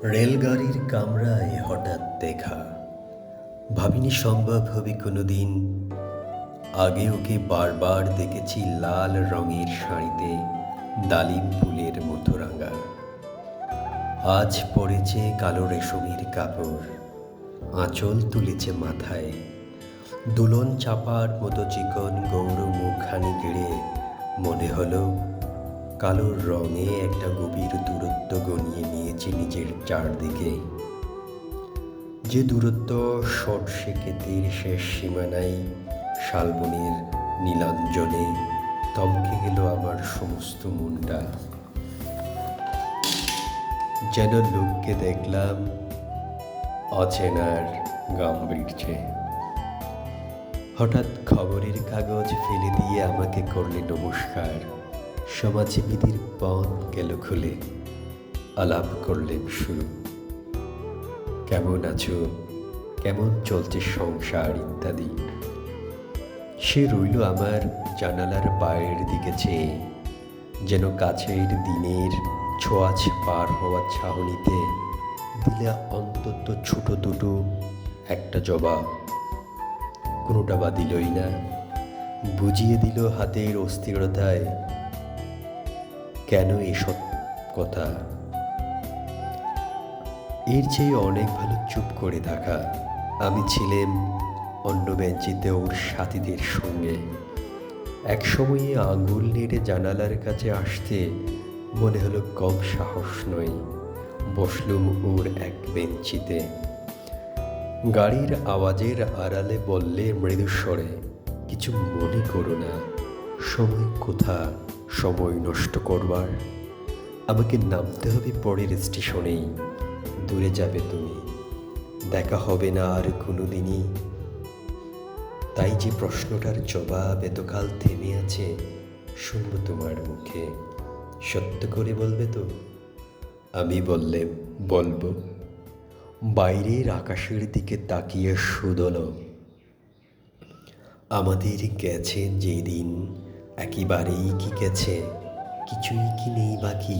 রেলগাড়ির কামরায় হঠাৎ দেখা, ভাবিনি সম্ভব হবে কোনোদিন। আগে ওকে বারবার দেখেছি লাল রঙের শাড়িতে ডালিম ফুলের মতো রাঙা। আজ পরেছে কালো রেশমের কাপড়, আঁচল তুলেছে মাথায়, দুলন চাপার মতো চিকন গৌর মুখখানি গেড়ে মনে হলো কালো রঙে একটা গভীর দূরত্ব গনিয়ে নিয়েছে নিজের চারদিকে। যে দূরত্ব সর্ষে ক্ষেতের শেষ সীমানায় শালবনের নীলাঞ্জনে থমকে গেল আমার সমস্ত মনটা। যেন লোককে দেখলাম অচেনার গাম্ভীর্যে। হঠাৎ খবরের কাগজ ফেলে দিয়ে আমাকে করলে নমস্কার। সমাজসেবীদের পথ গেল খুলে, আলাপ করলেন শুরু। কেমন আছো, কেমন চলছে সংসার ইত্যাদি। সে রইল আমার জানালার বাইরের দিকে চেয়ে, যেন কাছের দিনের ছোঁয়াচ পার হওয়ার ছাউনিতে দিলে অন্তত ছোট দুটো একটা জবাব। কোনোটা বা দিলই না, বুঝিয়ে দিল হাতের অস্থিরতায় কেন এসব কথা। এর চেয়ে অনেক ভালো চুপ করে থাকা। আমি ছিলাম অন্য বেঞ্চিতে ওর সাথীদের সঙ্গে। এক সময়ে আঙুল নেড়ে জানালার কাছে আসতে মনে হলো কম সাহস নয়। বসলুম ওর এক বেঞ্চিতে। গাড়ির আওয়াজের আড়ালে বললে মৃদুস্বরে, কিছু মনে করো না, সময় কোথা সময় নষ্ট করবার। আমাকে নামতে হবে পরের স্টেশনেই, দূরে যাবে তুমি, দেখা হবে না আর কোনো দিনই। তাই যে প্রশ্নটার জবাব এতকাল থেমে আছে, শুনবো তোমার মুখে, সত্য করে বলবে তো? আমি বললাম, বলবো। বাইরের আকাশের দিকে তাকিয়ে শুধল, আমাদের গেছে যেদিন একেবারেই কি গেছে, কিছুই কি নেই বাকি।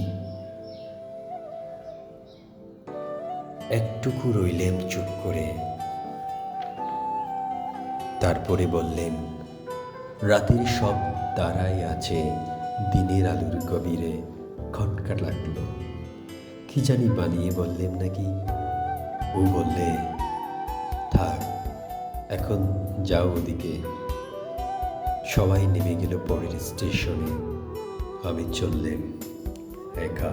একটুকু রইলেম চুপ করে, তারপরে বললেন, রাতের সব তারাই আছে দিনের আলোর গভীরে। খটকা লাগলো, কি জানি বানিয়ে বললেন নাকি। ও বললে, থাক এখন যাও ওদিকে। সবাই নেমে গেল পরের স্টেশনে, আমি চললেন একা।